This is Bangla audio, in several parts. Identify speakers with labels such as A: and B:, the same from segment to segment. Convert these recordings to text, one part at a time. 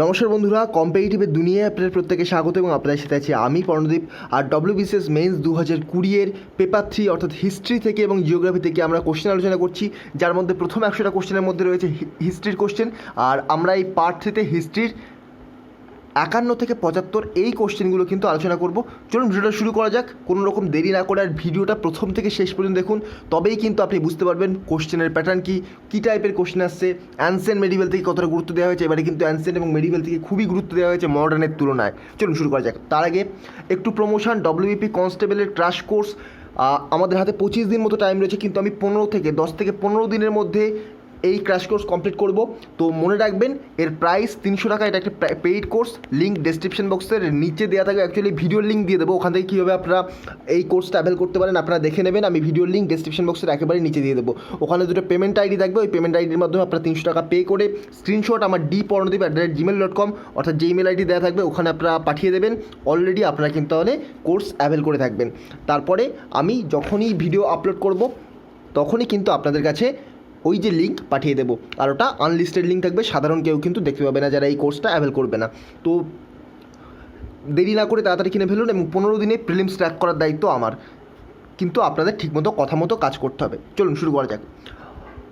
A: নমস্কার বন্ধুরা, কম্পিটিটিভের দুনিয়ায় আপনাদের প্রত্যেকে স্বাগত এবং আপনাদের সাথে আছি আমি পর্ণদীপ। আর ডব্লিউবিসিএস মেন্স 2020 পেপার 3 অর্থাৎ হিস্ট্রি থেকে এবং জিওগ্রাফি থেকে আমরা কোশ্চেন আলোচনা করছি, যার মধ্যে প্রথম 100টা কোশ্চেনের মধ্যে রয়েছে হিস্ট্রির কোশ্চেন। আর আমরা এই পার্ট 3তে হিস্ট্রির 51 থেকে 75 এই কোশ্চেনগুলো কিন্তু আলোচনা করব। চলুন ভিডিওটা শুরু করা যাক, কোনো রকম দেরি না করে। আর ভিডিওটা প্রথম থেকে শেষ পর্যন্ত দেখুন, তবেই কিন্তু আপনি বুঝতে পারবেন কোশ্চেনের প্যাটার্ন কী টাইপের কোশ্চেন আসছে, অ্যানসিয়েন্ট মেডিভেল থেকে কতটা গুরুত্ব দেওয়া হয়েছে। এবারে কিন্তু অ্যানসিয়েন্ট এবং মেডিভেল থেকে খুবই গুরুত্ব দেওয়া হয়েছে মডার্নের তুলনায়। চলুন শুরু করা যাক। তার আগে একটু প্রমোশন, ডব্লিউবিপি কনস্টেবলের ক্র্যাশ কোর্স আমাদের হাতে 25 দিন মতো টাইম রয়েছে, কিন্তু আমি 10 থেকে 15 দিনের মধ্যে এই ক্র্যাশ কোর্স কমপ্লিট করব। তো মনে রাখবেন এর প্রাইস 300 টাকা। এটা একটা পেইড কোর্স, লিঙ্ক ডেসক্রিপশন বক্সের নিচে দেওয়া থাকবে। অ্যাকচুয়ালি ভিডিওর লিঙ্ক দিয়ে দেবো, ওখান থেকে কীভাবে আপনারা এই কোর্সটা অ্যাভেল করতে পারেন আপনারা দেখে নেবেন। আমি ভিডিওর লিঙ্ক ডেসক্রিপশন বক্সের একেবারে নিচে দিয়ে দেবো। ওখানে দুটো পেমেন্ট আইডি থাকবে, ওই পেমেন্ট আইডির মাধ্যমে আপনারা 300 টাকা পে করে স্ক্রিনশট আমার dpornodip@gmail.com অর্থাৎ যে ইমেল আইডি দেওয়া থাকবে ওখানে আপনারা পাঠিয়ে দেবেন। অলরেডি আপনারা কিন্তু তাহলে কোর্স অ্যাভেল করে থাকবেন। তারপরে আমি যখনই ভিডিও আপলোড করব তখনই কিন্তু আপনাদের কাছে ওই যে লিঙ্ক পাঠিয়ে দেবো। আর ওটা আনলিস্টেড লিঙ্ক থাকবে, সাধারণ কেউ কিন্তু দেখতে পাবে না যারা এই কোর্সটা অ্যাভেল করবে না। তো দেরি না করে তাড়াতাড়ি কিনে ফেলুন এবং 15 দিনে প্রিলিমস ট্র্যাক করার দায়িত্ব আমার, কিন্তু আপনাদের ঠিকমতো কথা মতো কাজ করতে হবে। চলুন শুরু করা যাক।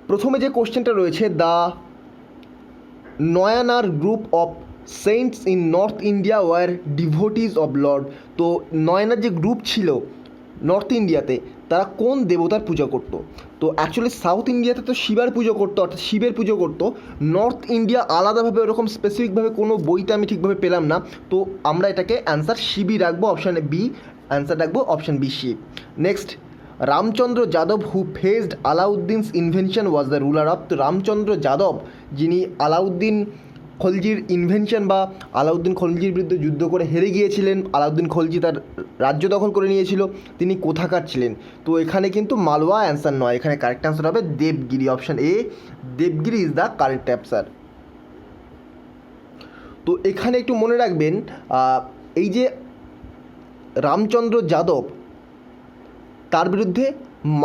A: প্রথমে যে কোশ্চেনটা রয়েছে, the Nayanar group of saints in North India were devotees of lord. তো নয়নার যে গ্রুপ ছিল নর্থ ইন্ডিয়াতে, তারা কোন দেবতার পূজা করতো? তো অ্যাকচুয়ালি সাউথ ইন্ডিয়াতে তো শিবের পুজো করতো, অর্থাৎ শিবের পুজো করতো। নর্থ ইন্ডিয়া আলাদাভাবে ওরকম স্পেসিফিকভাবে কোনো বইটা আমি ঠিকভাবে পেলাম না, তো আমরা এটাকে অ্যান্সার শিবই রাখবো, অপশান বি অ্যান্সার রাখবো, option B Shiva. Next, Ramachandra Yadav who faced Alauddin's invention was the ruler of. তো রামচন্দ্র যাদব, যিনি আলাউদ্দিন খলজির ইনভেনশন বা আলাউদ্দিন খলজির বিরুদ্ধে যুদ্ধ করে হেরে গিয়েছিলেন, আলাউদ্দিন খলজি তার রাজ্য দখল করে নিয়েছিল, তিনি কোথাকার ছিলেন? তো এখানে কিন্তু মালওয়া অ্যান্সার নয়, এখানে কারেক্ট অ্যান্সার হবে Devagiri, option A Devagiri is the correct answer. তো এখানে একটু মনে রাখবেন, এই যে রামচন্দ্র যাদব, তার বিরুদ্ধে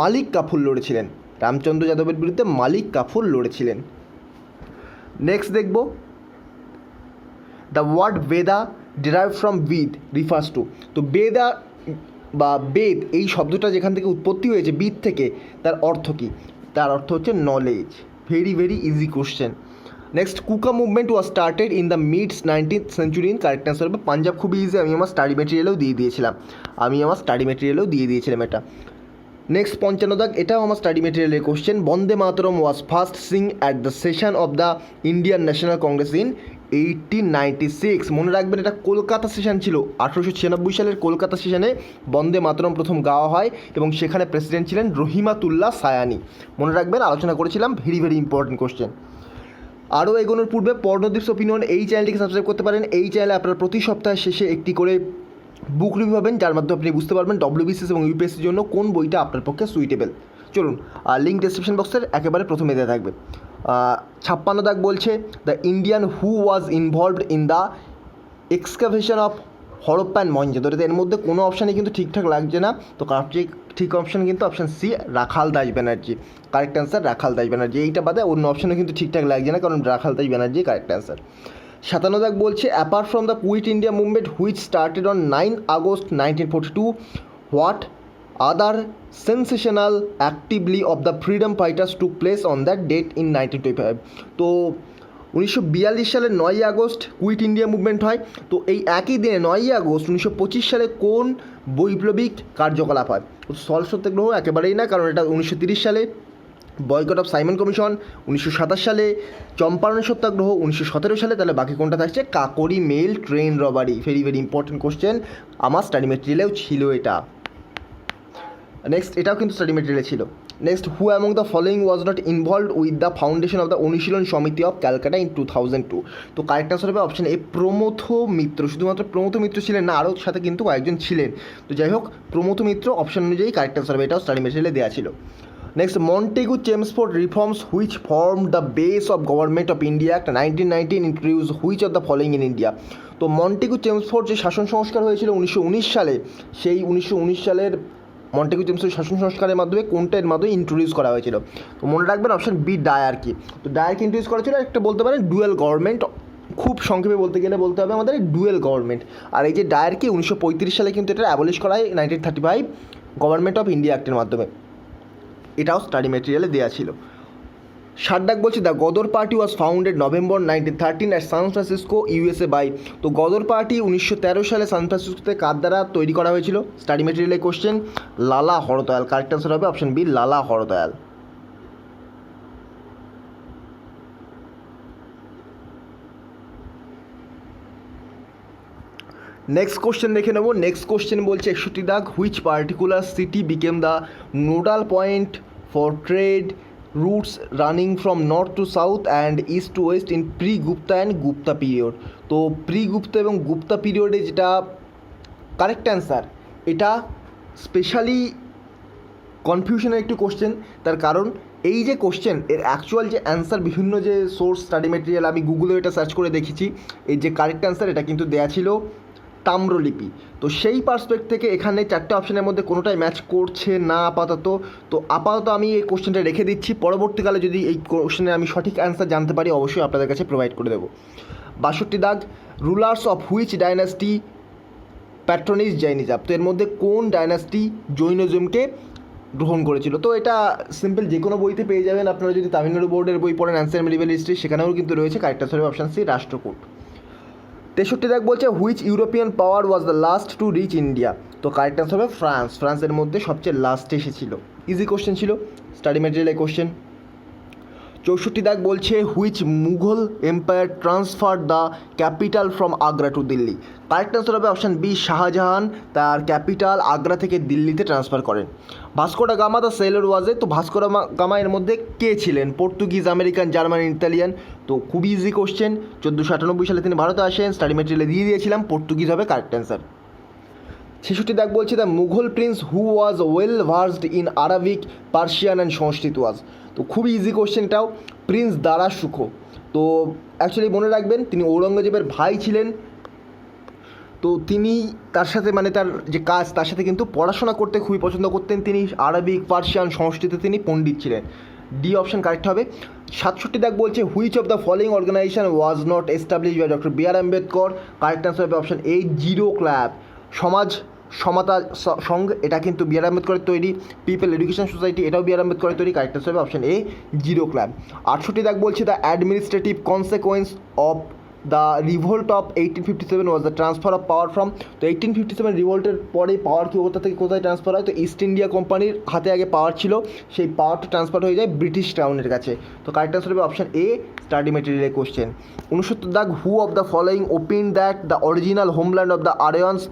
A: মালিক কাফুর লড়েছিলেন, রামচন্দ্র যাদবের বিরুদ্ধে মালিক কাফুর লড়েছিলেন। নেক্সট দেখব, the word Vedha derive from বিদ রিফার্স টু। তো বেদা বা বেদ এই শব্দটা যেখান থেকে উৎপত্তি হয়েছে, বিদ থেকে, তার অর্থ কী? তার অর্থ হচ্ছে knowledge. Very very easy question. Next, Kuka movement was started in the mid 19th century. Correct answer হবে পাঞ্জাব। খুবই ইজি, আমি আমার স্টাডি মেটেরিয়ালেও দিয়ে দিয়েছিলাম এটা। নেক্সট 55 দাগ, এটাও আমার স্টাডি মেটেরিয়ালের question. Bande Mataram was first sing at the session of the Indian National Congress in 1896। মনে রাখবেন এটা কলকাতা সেশন ছিল, 1896 সালের কলকাতা সেশনে বন্দে মাতরম প্রথম গাওয়া হয় এবং সেখানে প্রেসিডেন্ট ছিলেন রহিমাতুল্লাহ সায়ানি। মনে রাখবেন, আলোচনা করেছিলাম, ভেরি ভেরি ইম্পর্টেন্ট কোশ্চেন। আরও এগোনোর পূর্বে পর্ণদীপস ওপিনিয়ন এই চ্যানেলটিকে সাবস্ক্রাইব করতে পারেন। এই চ্যানেলে আপনারা প্রতি সপ্তাহের শেষে একটি করে বুক রিভিউ পাবেন, যার মাধ্যমে আপনি বুঝতে পারবেন ডব্লিউবিসিএস এবং ইউপিএসসির জন্য কোন বইটা আপনার পক্ষে সুইটেবল। চলুন, লিঙ্ক ডেসক্রিপশন বক্সের একেবারে প্রথমে দেওয়া থাকবে। 56 দাগ বলছে, the Indian who was involved in the excavation of Harappa and Mohenjo-daro. এর মধ্যে কোনো অপশানই কিন্তু ঠিকঠাক লাগছে না, তো ঠিক অপশান কিন্তু option C, Rakhal Das Banerjee. Correct answer Rakhal Das Banerjee. এইটা বাদে অন্য অপশানও কিন্তু ঠিকঠাক লাগছে না, কারণ রাখাল দাস ব্যানার্জি কারেক্ট অ্যান্সার। 57 দাগ বলছে, apart from the quit India movement which started on 9 August 1942, what other sensational actively of the freedom fighters took place on that date in 1925। তো 1942 সালের 9ই আগস্ট কুইট ইন্ডিয়া মুভমেন্ট হয়। তো এই একই দিনে 9ই আগস্ট 1925 সালে কোন বৈপ্লবিক কার্যকলাপ হয়? সল সত্যাগ্রহ একেবারেই না, কারণ এটা 1930 সালে। বয়কট অফ সাইমন কমিশন 1927 সালে। চম্পারণ সত্যাগ্রহ 1917 সালে। তাহলে বাকি কোনটা থাকছে? Kakori mail train robbery. Very very important question, আমার স্টাডি মেটেরিয়ালেও ছিল এটা। নেক্সট, এটাও কিন্তু স্টাডি মেটেরিয়ালে ছিল। Next, who among the following was not involved with the foundation of the Anushilan Samiti of Calcutta in 2002। তো কারেক্ট আনসার হবে অপশন এ, প্রমথ মিত্র। শুধুমাত্র প্রমথ মিত্র ছিলেন না, আরও সাথে কিন্তু কয়েকজন ছিলেন। তো যাই হোক, প্রমথ মিত্র অপশন অনুযায়ী কারেক্ট আনসার হবে, এটাও স্টাডি মেটেরিয়ালে দেওয়া ছিল। Next, Montagu Chelmsford reforms which form the base of government of India act 1919 introduce which of the following in India. তো মন্টেগু চেমসফোর্ড যে শাসন সংস্কার হয়েছিল 1919 সালে, সেই 1919 সালের মন্টেগু চেমসফোর্ড শাসন সংস্কারের মাধ্যমে কোনটা এর মাধ্যমে ইন্ট্রোডিউস করা হয়েছিল? তো মনে রাখবেন অপশন বি ডায়ারকি। তো ডায়ারকি ইন্ট্রোডিউস করা ছিল, একটা বলতে পারেন ডুয়েল গভর্নমেন্ট খুব সংক্ষেপে বলতে গেলে বলতে হবে আমাদের ডুয়েল গভর্নমেন্ট। আর এই যে ডায়ারকে 1935 সালে কিন্তু এটা অ্যাবলিশ করা হয় 1935 গভর্নমেন্ট অফ ইন্ডিয়া অ্যাক্টের মাধ্যমে। এটাও স্টাডি মেটেরিয়ালে দেওয়া ছিল। সাড্ডাক বলছে the Ghadar party was founded November 1913 at San Francisco USA by. তো গদর পার্টি 1913 সালে সান ফ্রান্সিসকোতে কার দ্বারা তৈরি করা হয়েছিল? স্টাডি মেটেরিয়ালের কোশ্চেন, লালা হরদয়াল। কারেক্ট আনসার হবে অপশন বি, লালা হরদয়াল। নেক্সট কোশ্চেন দেখে নেব। নেক্সট কোশ্চেন বলছে 61 দাগ, which particular city became the nodal point for trade roots running from north two south and east two West in pre Gupta and Gupta period. তো প্রি গুপ্তা এবং গুপ্তা পিরিয়ডে যেটা কারেক্ট অ্যান্সার, এটা স্পেশালি কনফিউশনের একটি কোশ্চেন। তার কারণ এই যে কোশ্চেন এর অ্যাকচুয়াল যে অ্যান্সার বিভিন্ন যে সোর্স স্টাডি মেটেরিয়াল আমি গুগলে এটা সার্চ করে দেখেছি, এই যে কারেক্ট অ্যান্সার এটা কিন্তু দেয়া ছিল তাম্রলিপি। তো সেই পার্সপেক্ট থেকে এখানে চারটে অপশনের মধ্যে কোনোটাই ম্যাচ করছে না আপাতত। তো আপাতত আমি এই কোশ্চেনটা রেখে দিচ্ছি, পরবর্তীকালে যদি এই কোশ্চেনের আমি সঠিক অ্যান্সার জানতে পারি অবশ্যই আপনাদের কাছে প্রোভাইড করে দেবো। 62 দাগ, rulers of which dynasty patronise Jainism. তো এর মধ্যে কোন ডাইনাস্টি জৈনিজমকে গ্রহণ করেছিল? তো এটা সিম্পল যে কোনো বইতে পেয়ে যাবেন আপনারা, যদি তামিলনাড়ু বোর্ডের বই পড়েন অ্যান্সার মেডিভেল হিস্ট্রি, সেখানেও কিন্তু রয়েছে। কারেক্ট আনসার হবে অপশন সি, রাষ্ট্রকূট। 63 দাগ বলছে which European power was the last to reach India. তো কারেক্ট আনসার হবে ফ্রান্স। ফ্রান্সের মধ্যে সবচেয়ে লাস্টে এসেছিল। ইজি কোশ্চেন ছিল, স্টাডি মেটেরিয়ালের কোশ্চেন। 64 দাগ বলছে which Mughal empire transfer the capital from Agra to Delhi. Correct answer হবে অপশান বি, শাহজাহান তার ক্যাপিটাল আগ্রা থেকে দিল্লিতে ট্রান্সফার করেন। Vasco da Gama the Sailor ওয়াজে। তো ভাস্কো ডা গামা এর মধ্যে কে ছিলেন? Portuguese, American, German, Italian. তো খুবই ইজি কোশ্চেন। 1498 সালে তিনি ভারতে আসেন। স্টাডি মেটেরিয়ালে দিয়ে দিয়েছিলাম, পর্তুগিজ হবে কারেক্ট অ্যান্সার। 66 দাগ বলছে the Mughal prince who was well versed in Arabic, Persian and Sanskrit was. তো খুবই ইজি কোশ্চেনটাও, প্রিন্স দারা সুখো। তো অ্যাকচুয়ালি মনে রাখবেন তিনি ঔরঙ্গজেবের ভাই ছিলেন। তো তিনি তার সাথে মানে তার যে কাজ তার সাথে কিন্তু পড়াশোনা করতে খুবই পছন্দ করতেন। তিনি আরবিক, পার্সিয়ান, সংস্কৃতে তিনি পণ্ডিত ছিলেন। ডি অপশন কারেক্ট হবে। 67 দাগ বলছে which of the following organization was not establish by doctor B R Ambedkar. Correct answer হবে option A, zero club. Samaj Samata Sangh, এটা কিন্তু বি আর আম্বেদকরের তৈরি। পিপল এডুকেশন সোসাইটি, এটাও বি আর আম্বেদকরের তৈরি। কারেক্ট আনসার হবে অপশন এ, জিরো ক্লাব। 68 দাগ বলছে the administrative consequence of the revolt of 1857 was the transfer of power from. তো 1857 রিভোল্টের পরে পাওয়ার কি কোথা থেকে কোথায় ট্রান্সফার হয়? তো ইস্ট ইন্ডিয়া কোম্পানির হাতে আগে পাওয়ার ছিল, সেই পাওয়ারটা ট্রান্সফার হয়ে যায় ব্রিটিশ ক্রাউনের কাছে। তো কারেক্ট আনসার হবে অপশন এ, স্টাডি মেটেরিয়ালের কোশ্চেন। 69 দাগ, who of the following opine that the original homeland of the Aryans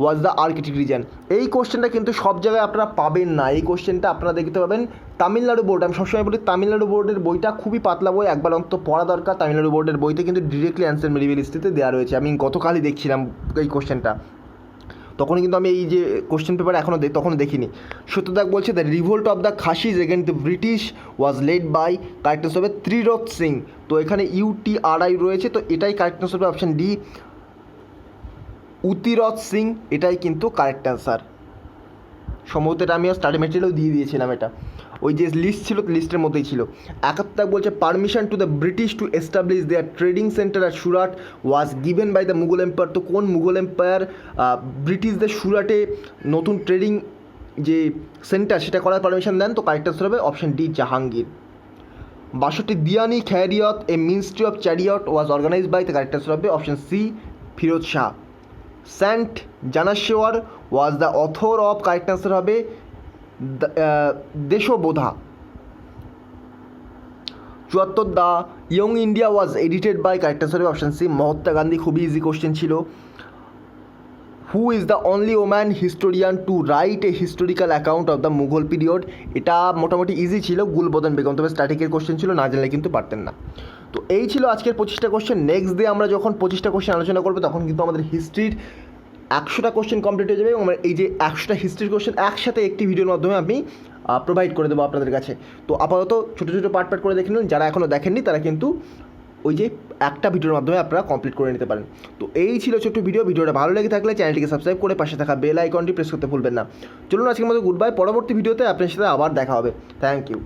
A: was the Arctic region. এই কোশ্চেনটা কিন্তু সব জায়গায় আপনারা পাবেন না। এই কোশ্চেনটা আপনারা দেখতে পাবেন তামিলনাড়ু বোর্ড। আমি সবসময় বলি তামিলনাড়ু বোর্ডের বইটা খুবই পাতলা বই, একবার অন্তত পড়া দরকার। তামিলনাড়ু বোর্ডের বইতে কিন্তু ডিরেক্টলি অ্যান্সার মেডিভেল হিস্ট্রিতে দেওয়া রয়েছে। আমি গতকালই দেখছিলাম এই কোশ্চেনটা, তখন কিন্তু আমি এই যে কোশ্চেন পেপার তখনও দেখিনি। 70 দাগ বলছে the revolt of the Khasis against the British was led by. Correct answer হবে ত্রিরথ সিং। তো এখানে UTRI রয়েছে, তো এটাই কারেক্ট আনসার হবে অপশন ডি, উতিরথ সিং। এটাই কিন্তু কারেক্ট অ্যান্সার। সম্ভবত এটা আমিও স্টাডি মেটেরিয়ালও দিয়ে দিয়েছিলাম, এটা ওই যে লিস্ট ছিল লিস্টের মধ্যেই ছিল। 71 বলছে permission to the British to establish their trading centre at Surat was given by the Mughal empire. তো কোন মুঘল এম্পায়ার ব্রিটিশদের সুরাটে নতুন ট্রেডিং যে সেন্টার সেটা করার পারমিশন দেন? তো কারেক্ট আনসার হবে option D, Jahangir. 62 Diwani Khairat a ministry of chariot was organise by. The correct answer হবে option C, Firoz Shah. Sant Jnaneshwar was the author of. Correct answer হবে দেশবোধা। 74 the Young India was edited by. Correct answer হবে অপশন সি, মহাত্মা গান্ধী। খুবই ইজি কোশ্চেন ছিল। Who is the only woman historian to write a historical account of the Mughal period. এটা মোটামুটি ইজি ছিল, গুলবদন বেগম। তবে স্ট্যাটিকের কোশ্চেন ছিল, না জানলে কিন্তু পারতেন না। তো এই ছিল আজকের 25টা কোশ্চেন। নেক্সট ডে আমরা যখন 25টা কোশ্চেন আলোচনা করবো তখন কিন্তু আমাদের হিস্ট্রির 100টা কোশ্চেন কমপ্লিট হয়ে যাবে এবং এই যে 100টা হিস্ট্রির কোশ্চেন একসাথে একটি ভিডিওর মাধ্যমে আমি প্রোভাইড করে দেবো আপনাদের কাছে। তো আপাতত ছোটো ছোটো পার্ট করে দেখে নিন, যারা এখনও দেখেননি তারা কিন্তু ওই যে একটা ভিডিওর মাধ্যমে আপনারা কমপ্লিট করে নিতে পারেন। তো এই ছিল ছোট্ট ভিডিওটা ভালো লেগে থাকলে চ্যানেলটিকে সাবস্ক্রাইব করে পাশে থাকা বেল আইকনটি প্রেস করতে ভুলবেন না। চলুন আজকের মতো গুড বাই। পরবর্তী ভিডিওতে আপনার সাথে আবার দেখা হবে। Thank you.